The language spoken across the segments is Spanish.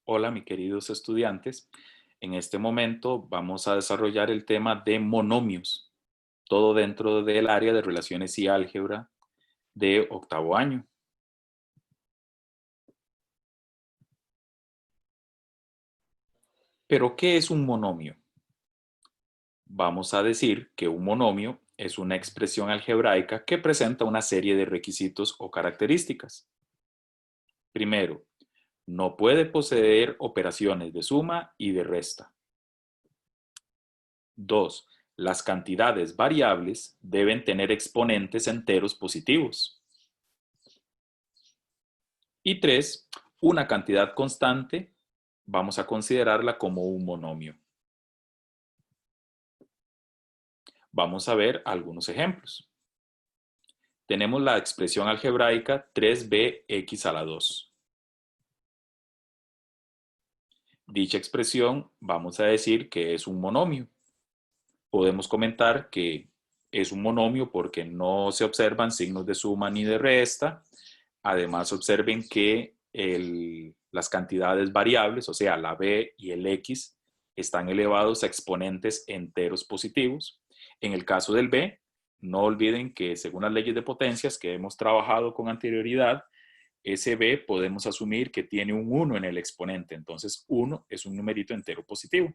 Hola, mis queridos estudiantes. En este momento vamos a desarrollar el tema de monomios, todo dentro del área de relaciones y álgebra de octavo año. Pero, ¿qué es un monomio? Vamos a decir que un monomio es una expresión algebraica que presenta una serie de requisitos o características. Primero, no puede poseer operaciones de suma y de resta. 2. Las cantidades variables deben tener exponentes enteros positivos. Y 3. Una cantidad constante vamos a considerarla como un monomio. Vamos a ver algunos ejemplos. Tenemos la expresión algebraica 3bx a la 2. Dicha expresión vamos a decir que es un monomio. Podemos comentar que es un monomio porque no se observan signos de suma ni de resta. Además, observen que las cantidades variables, o sea, la b y el x, están elevados a exponentes enteros positivos. En el caso del b, no olviden que según las leyes de potencias que hemos trabajado con anterioridad, ese b podemos asumir que tiene un 1 en el exponente. Entonces, 1 es un numerito entero positivo.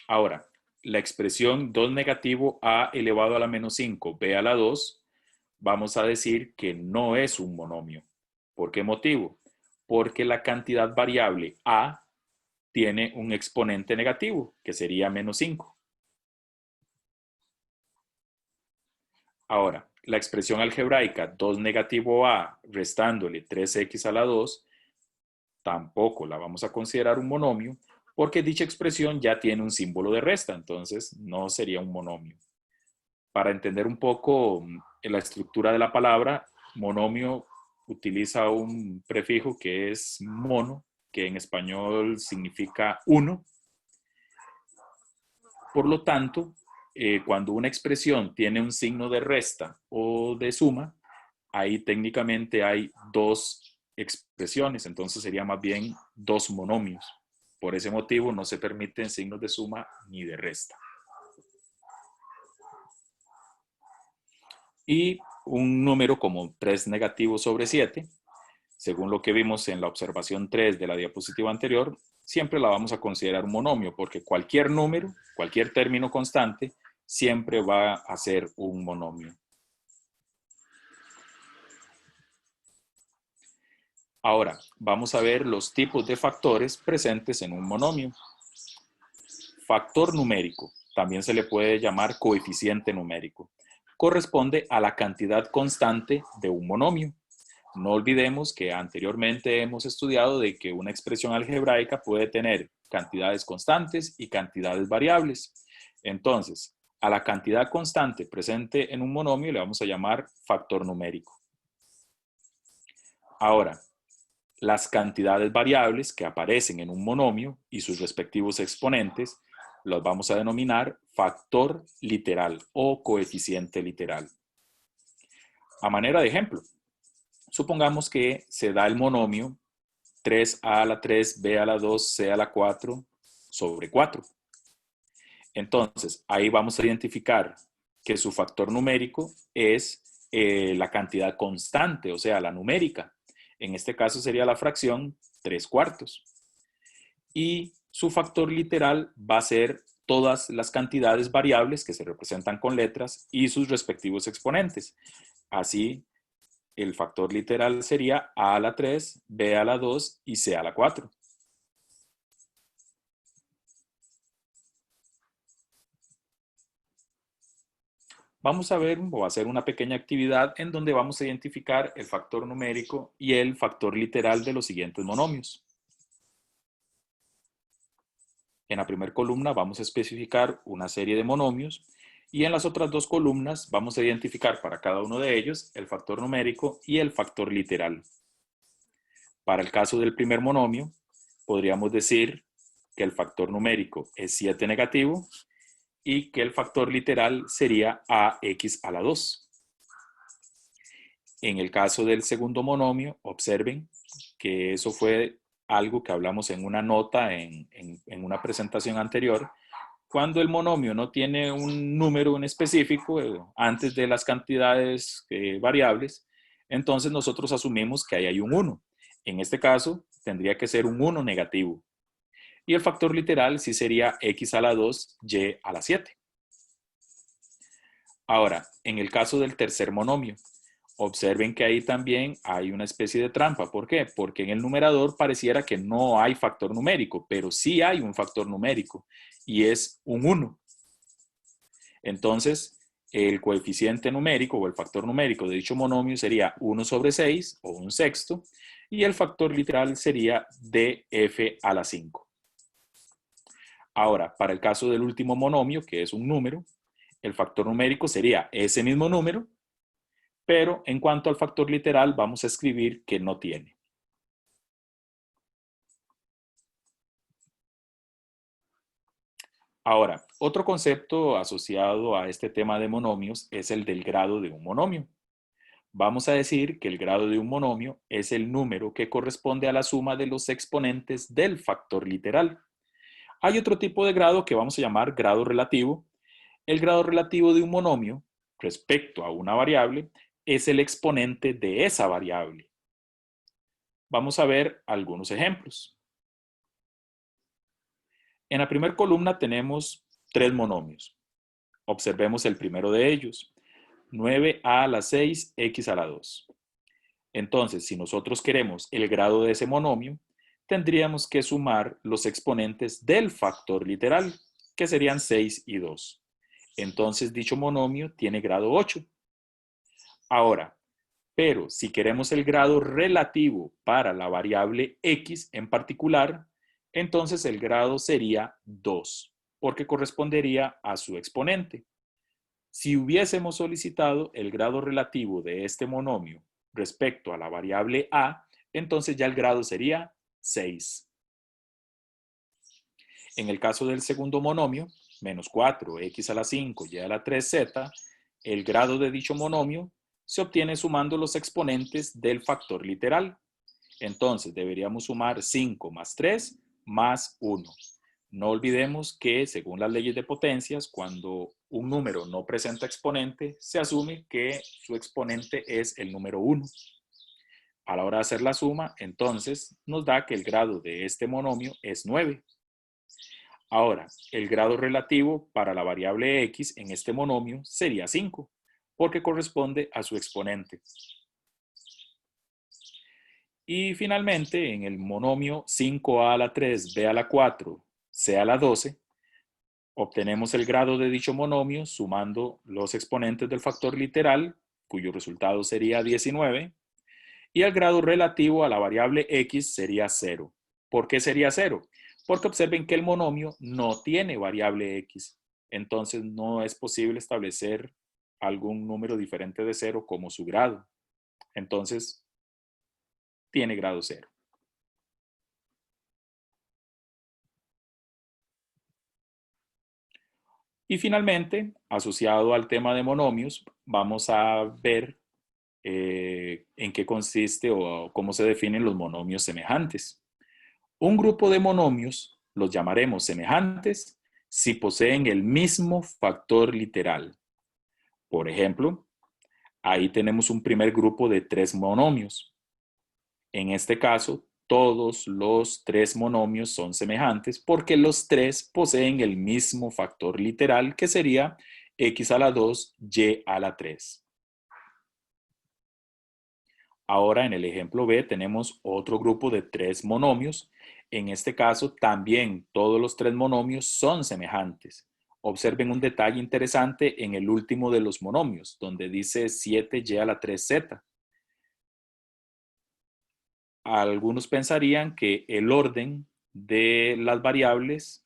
Ahora, la expresión 2 negativo a elevado a la menos 5, b a la 2, vamos a decir que no es un monomio. ¿Por qué motivo? Porque la cantidad variable a tiene un exponente negativo, que sería menos 5. Ahora, la expresión algebraica 2 negativo a restándole 3x a la 2, tampoco la vamos a considerar un monomio, porque dicha expresión ya tiene un símbolo de resta, entonces no sería un monomio. Para entender un poco la estructura de la palabra, monomio utiliza un prefijo que es mono, que en español significa uno. Por lo tanto, cuando una expresión tiene un signo de resta o de suma, ahí técnicamente hay dos expresiones, entonces sería más bien dos monomios. Por ese motivo no se permiten signos de suma ni de resta. Y un número como 3 negativo sobre 7, según lo que vimos en la observación 3 de la diapositiva anterior, siempre la vamos a considerar un monomio, porque cualquier número, cualquier término constante, siempre va a ser un monomio. Ahora, vamos a ver los tipos de factores presentes en un monomio. Factor numérico, también se le puede llamar coeficiente numérico, corresponde a la cantidad constante de un monomio. No olvidemos que anteriormente hemos estudiado de que una expresión algebraica puede tener cantidades constantes y cantidades variables. Entonces, a la cantidad constante presente en un monomio le vamos a llamar factor numérico. Ahora, las cantidades variables que aparecen en un monomio y sus respectivos exponentes los vamos a denominar factor literal o coeficiente literal. A manera de ejemplo, supongamos que se da el monomio 3a a la 3, b a la 2, c a la 4 sobre 4. Entonces, ahí vamos a identificar que su factor numérico es la cantidad constante, o sea, la numérica. En este caso sería la fracción 3 cuartos. Y su factor literal va a ser todas las cantidades variables que se representan con letras y sus respectivos exponentes. Así, el factor literal sería a la 3, b a la 2 y c a la 4. Vamos a ver o a hacer una pequeña actividad en donde vamos a identificar el factor numérico y el factor literal de los siguientes monomios. En la primera columna vamos a especificar una serie de monomios y en las otras dos columnas vamos a identificar para cada uno de ellos el factor numérico y el factor literal. Para el caso del primer monomio, podríamos decir que el factor numérico es 7 negativo y que el factor literal sería ax a la 2. En el caso del segundo monomio, observen que eso fue algo que hablamos en una nota en una presentación anterior. Cuando el monomio no tiene un número en específico antes de las cantidades variables, entonces nosotros asumimos que ahí hay un 1. En este caso, tendría que ser un 1 negativo. Y el factor literal sí sería x a la 2, y a la 7. Ahora, en el caso del tercer monomio, observen que ahí también hay una especie de trampa. ¿Por qué? Porque en el numerador pareciera que no hay factor numérico, pero sí hay un factor numérico y es un 1. Entonces, el coeficiente numérico o el factor numérico de dicho monomio sería 1 sobre 6 o un sexto y el factor literal sería df a la 5. Ahora, para el caso del último monomio, que es un número, el factor numérico sería ese mismo número, pero en cuanto al factor literal vamos a escribir que no tiene. Ahora, otro concepto asociado a este tema de monomios es el del grado de un monomio. Vamos a decir que el grado de un monomio es el número que corresponde a la suma de los exponentes del factor literal. Hay otro tipo de grado que vamos a llamar grado relativo. El grado relativo de un monomio respecto a una variable es el exponente de esa variable. Vamos a ver algunos ejemplos. En la primera columna tenemos tres monomios. Observemos el primero de ellos, 9a a la 6, x a la 2. Entonces, si nosotros queremos el grado de ese monomio, tendríamos que sumar los exponentes del factor literal, que serían 6 y 2. Entonces, dicho monomio tiene grado 8. Ahora, pero si queremos el grado relativo para la variable x en particular, entonces el grado sería 2, porque correspondería a su exponente. Si hubiésemos solicitado el grado relativo de este monomio respecto a la variable a, entonces ya el grado sería 6. En el caso del segundo monomio, menos 4, x a la 5, y a la 3z, el grado de dicho monomio se obtiene sumando los exponentes del factor literal. Entonces deberíamos sumar 5 más 3 más 1. No olvidemos que según las leyes de potencias, cuando un número no presenta exponente, se asume que su exponente es el número 1. A la hora de hacer la suma, entonces nos da que el grado de este monomio es 9. Ahora, el grado relativo para la variable x en este monomio sería 5, porque corresponde a su exponente. Y finalmente, en el monomio 5a a la 3, b a la 4, c a la 12, obtenemos el grado de dicho monomio sumando los exponentes del factor literal, cuyo resultado sería 19, y el grado relativo a la variable x sería 0. ¿Por qué sería 0? Porque observen que el monomio no tiene variable x. Entonces no es posible establecer algún número diferente de 0 como su grado. Entonces tiene grado 0. Y finalmente, asociado al tema de monomios, vamos a ver en qué consiste o cómo se definen los monomios semejantes. Un grupo de monomios los llamaremos semejantes si poseen el mismo factor literal. Por ejemplo, ahí tenemos un primer grupo de 3 monomios. En este caso, todos los 3 monomios son semejantes porque los 3 poseen el mismo factor literal que sería x a la 2, y a la 3. Ahora en el ejemplo B tenemos otro grupo de 3 monomios. En este caso también todos los 3 monomios son semejantes. Observen un detalle interesante en el último de los monomios, donde dice 7y a la 3z. Algunos pensarían que el orden de las variables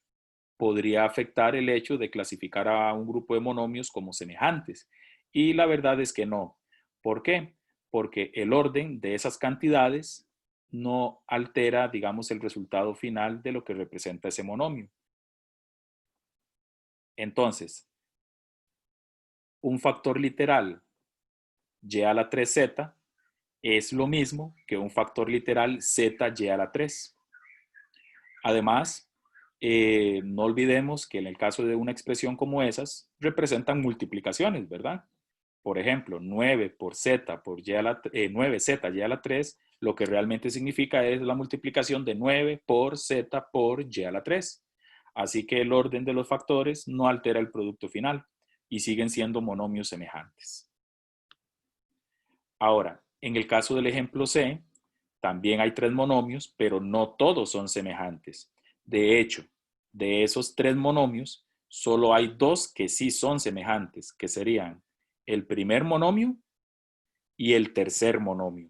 podría afectar el hecho de clasificar a un grupo de monomios como semejantes. Y la verdad es que no. ¿Por qué? Porque el orden de esas cantidades no altera, digamos, el resultado final de lo que representa ese monomio. Entonces, un factor literal y a la 3z es lo mismo que un factor literal ZY a la 3. Además, no olvidemos que en el caso de una expresión como esas, representan multiplicaciones, ¿verdad? Por ejemplo, 9 por z por y a la, 9z y a la 3, lo que realmente significa es la multiplicación de 9 por z por y a la 3. Así que el orden de los factores no altera el producto final y siguen siendo monomios semejantes. Ahora, en el caso del ejemplo C, también hay 3 monomios, pero no todos son semejantes. De hecho, de esos 3 monomios, solo hay 2 que sí son semejantes, que serían el primer monomio y el tercer monomio.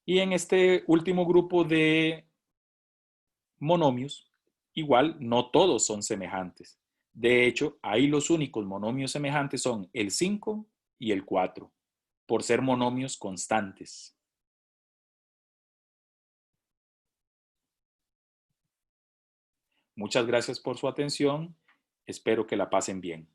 Y en este último grupo de monomios, igual no todos son semejantes. De hecho, ahí los únicos monomios semejantes son el 5 y el 4, por ser monomios constantes. Muchas gracias por su atención. Espero que la pasen bien.